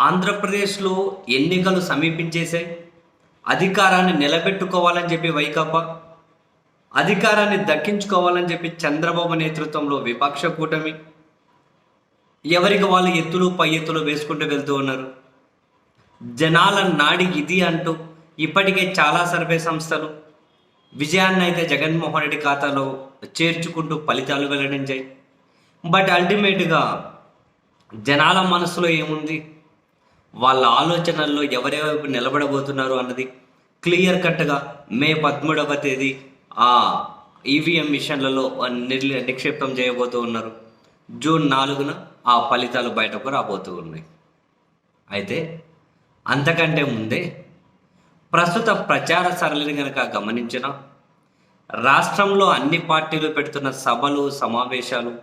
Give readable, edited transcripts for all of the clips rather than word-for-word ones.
ఆంధ్రప్రదేశ్‌లో ఎన్నికలు సమీపించేసాయి. అధికారాన్ని నిలబెట్టుకోవాలని చెప్పి వైకాపా, అధికారాన్ని దక్కించుకోవాలని చెప్పి చంద్రబాబు నేతృత్వంలో విపక్ష కూటమి, ఎవరికి వాళ్ళు ఎత్తులు, పై ఎత్తులు వేసుకుంటూ వెళ్తూ ఉన్నారు. జనాల నాడి ఇది అంటూ ఇప్పటికే చాలా సర్వే సంస్థలు విజయాన్నైతే జగన్మోహన్ రెడ్డి ఖాతాలో చేర్చుకుంటూ ఫలితాలు వెల్లడించాయి. బట్ అల్టిమేట్‌గా జనాల మనసులో ఏముంది? వాళ్ళ ఆలోచనల్లో ఎవరి వైపు నిలబడబోతున్నారు అన్నది క్లియర్ కట్‌గా మే 13వ తేదీ ఆ ఈవీఎం మిషన్లలో నిక్షిప్తం చేయబోతూ ఉన్నారు. జూన్ 4న ఆ ఫలితాలు బయటకు రాబోతూ ఉన్నాయి. అయితే అంతకంటే ముందే ప్రస్తుత ప్రచార సరళిని కనుక గమనించిన, రాష్ట్రంలో అన్ని పార్టీలు పెడుతున్న సభలు, సమావేశాలు,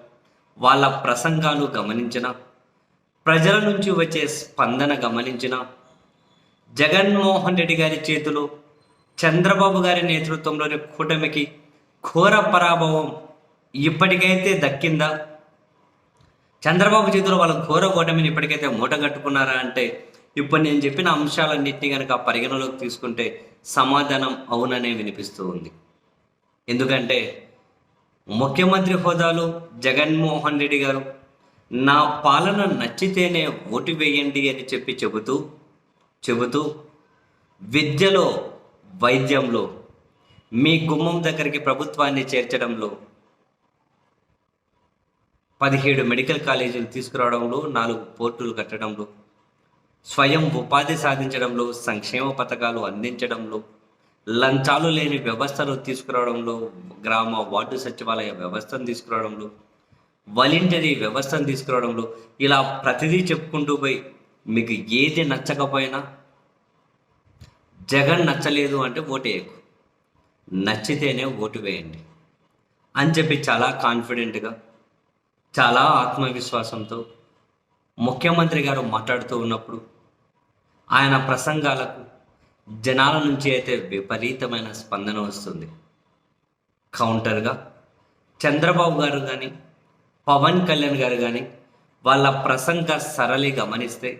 వాళ్ళ ప్రసంగాలు గమనించిన, ప్రజల నుంచి వచ్చే స్పందన గమనించిన, జగన్మోహన్ రెడ్డి గారి చేతిలో చంద్రబాబు గారి నేతృత్వంలోని కూటమికి ఘోర పరాభవం ఇప్పటికైతే దక్కిందా? చంద్రబాబు చేతిలో వాళ్ళ ఘోర ఓటమిని ఇప్పటికైతే మూటగట్టుకున్నారా అంటే, ఇప్పుడు నేను చెప్పిన అంశాలన్నింటినీ కనుక పరిగణలోకి తీసుకుంటే సమాధానం అవుననే వినిపిస్తూ ఉంది. ఎందుకంటే ముఖ్యమంత్రి హోదాలో జగన్మోహన్ రెడ్డి గారు నా పాలన నచ్చితేనే ఓటు వేయండి అని చెబుతూ విద్యలో, వైద్యంలో, మీ గుమ్మం దగ్గరికి ప్రభుత్వాన్ని చేర్చడంలో, 17 మెడికల్ కాలేజీలు తీసుకురావడంలో, 4 పోర్టులు కట్టడంలో, స్వయం ఉపాధి సాధించడంలో, సంక్షేమ పథకాలు అందించడంలో, లంచాలు లేని వ్యవస్థను తీసుకురావడంలో, గ్రామ వార్డు సచివాలయ వ్యవస్థను తీసుకురావడంలో, వాలంటరీ వ్యవస్థను తీసుకురావడంలో, ఇలా ప్రతిదీ చెప్పుకుంటూ పోయి మీకు ఏది నచ్చకపోయినా, జగన్ నచ్చలేదు అంటే ఓటేయకు, నచ్చితేనే ఓటు వేయండి అని చెప్పి చాలా కాన్ఫిడెంట్గా, చాలా ఆత్మవిశ్వాసంతో ముఖ్యమంత్రి గారు మాట్లాడుతూ ఉన్నప్పుడు ఆయన ప్రసంగాలకు జనాల నుంచి అయితే విపరీతమైన స్పందన వస్తుంది. కౌంటర్గా చంద్రబాబు గారు కానీ, పవన్ కళ్యాణ్ గారు కానీ వాళ్ళ ప్రసంగ సరళి గమనిస్తే,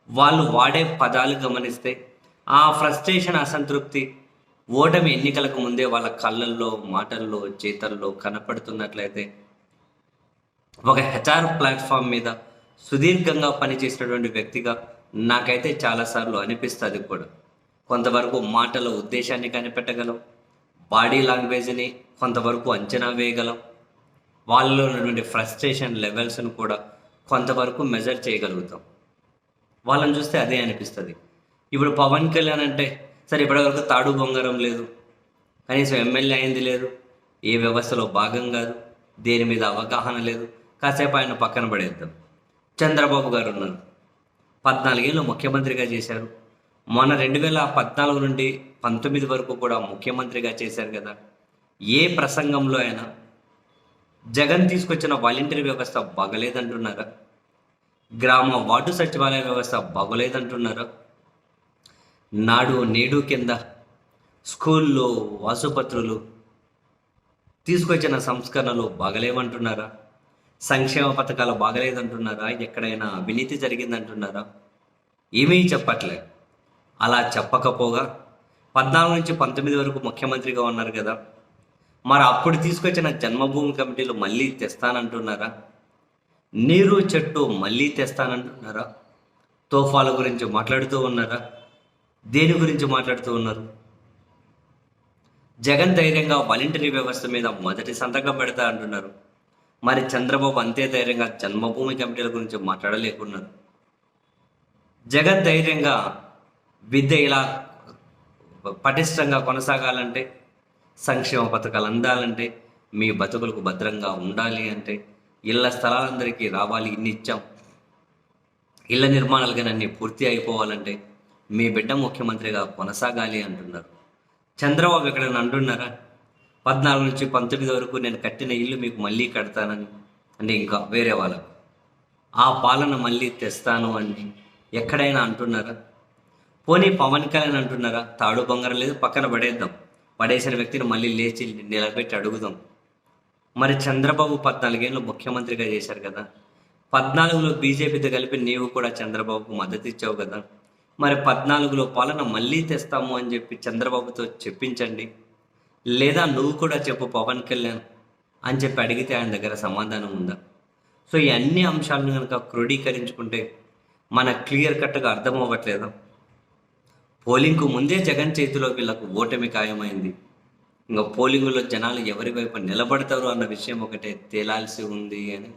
వాళ్ళు వాడే పదాలు గమనిస్తే, ఆ ఫ్రస్ట్రేషన్, అసంతృప్తి, ఓటమి ఎన్నికలకు ముందే వాళ్ళ కళ్ళల్లో, మాటల్లో, చేతల్లో కనపడుతున్నట్లయితే, ఒక హెచ్ఆర్ ప్లాట్ఫామ్ మీద సుదీర్ఘంగా పనిచేసినటువంటి వ్యక్తిగా నాకైతే చాలాసార్లు అనిపిస్తుంది కూడా. కొంతవరకు మాటల ఉద్దేశాన్ని కనిపెట్టగలం, బాడీ లాంగ్వేజ్ని కొంతవరకు అంచనా వేయగలం, వాళ్ళలో ఉన్నటువంటి ఫ్రస్ట్రేషన్ లెవెల్స్ను కూడా కొంతవరకు మెజర్ చేయగలుగుతాం. వాళ్ళని చూస్తే అదే అనిపిస్తుంది. ఇప్పుడు పవన్ కళ్యాణ్ అంటే, సరే ఇప్పటివరకు తాడు బొంగరం లేదు, కనీసం ఎమ్మెల్యే అయింది లేదు, ఏ వ్యవస్థలో భాగం కాదు, దేని మీద అవగాహన లేదు, కాసేపు ఆయన పక్కన పడేద్దాం. చంద్రబాబు గారు ఉన్నారు, 14 ఏళ్ళు ముఖ్యమంత్రిగా చేశారు. మొన్న 2014 నుండి 19 వరకు కూడా ముఖ్యమంత్రిగా చేశారు కదా. ఏ ప్రసంగంలో అయినా జగన్ తీసుకొచ్చిన వాలంటరీ వ్యవస్థ బాగలేదంటున్నారా? గ్రామ వార్డు సచివాలయ వ్యవస్థ బాగోలేదంటున్నారా? నాడు నేడు కింద స్కూల్లో, ఆసుపత్రులు తీసుకొచ్చిన సంస్కరణలు బాగలేవంటున్నారా? సంక్షేమ పథకాలు బాగలేదంటున్నారా? ఎక్కడైనా అవినీతి జరిగిందంటున్నారా? ఏమీ చెప్పట్లే. అలా చెప్పకపోగా 14 నుంచి 19 వరకు ముఖ్యమంత్రిగా ఉన్నారు కదా, మరి అప్పుడు తీసుకొచ్చిన జన్మభూమి కమిటీలు మళ్ళీ తెస్తానంటున్నారా? నీరు చెట్టు మళ్ళీ తెస్తానంటున్నారా? తోఫాల గురించి మాట్లాడుతూ ఉన్నారా? దేని గురించి మాట్లాడుతూ ఉన్నారు? జగన్ ధైర్యంగా వాలంటరీ వ్యవస్థ మీద మొదటి సంతకం పెడతా అంటున్నారు. మరి చంద్రబాబు అంతే ధైర్యంగా జన్మభూమి కమిటీల గురించి మాట్లాడలేకున్నారు. జగన్ ధైర్యంగా విద్య ఇలా పటిష్టంగా కొనసాగాలంటే, సంక్షేమ పథకాలు అందాలంటే, మీ బతుకులకు భద్రంగా ఉండాలి అంటే, ఇళ్ల స్థలాలందరికీ రావాలి, ఇన్ని ఇచ్చాం, ఇళ్ల నిర్మాణాలు కానీ అన్నీ పూర్తి అయిపోవాలంటే మీ బిడ్డ ముఖ్యమంత్రిగా కొనసాగాలి అంటున్నారు. చంద్రబాబు ఎక్కడైనా అంటున్నారా? 14 నుంచి 19 వరకు నేను కట్టిన ఇల్లు మీకు మళ్ళీ కడతానని, అంటే ఇంకా వేరే వాళ్ళకు ఆ పాలన మళ్ళీ తెస్తాను అని ఎక్కడైనా అంటున్నారా? పోనీ పవన్ కళ్యాణ్ అంటున్నారా? తాడు బొంగరం లేదు, పక్కన పడేద్దాం, పడేసిన వ్యక్తిని మళ్ళీ లేచి నిలబెట్టి అడుగుదాం. మరి చంద్రబాబు 14 ఏళ్ళు ముఖ్యమంత్రిగా చేశారు కదా, 14లో బీజేపీతో కలిపి నీవు కూడా చంద్రబాబుకు మద్దతు ఇచ్చావు కదా, మరి 14లో పాలన మళ్ళీ తెస్తాము అని చెప్పి చంద్రబాబుతో చెప్పించండి. లేదా నువ్వు కూడా చెప్పు పవన్ కళ్యాణ్ అని చెప్పి అడిగితే ఆయన దగ్గర సమాధానం ఉందా? సో ఈ అన్ని అంశాలను కనుక క్రోడీకరించుకుంటే మనకు క్లియర్ కట్గా అర్థం అవ్వట్లేదా? పోలింగ్కు ముందే జగన్ చేతిలో వీళ్ళకు ఓటమి ఖాయమైంది. ఇంకా పోలింగులో జనాలు ఎవరి వైపు నిలబడతారు అన్న విషయం ఒకటే తేలాల్సి ఉంది అని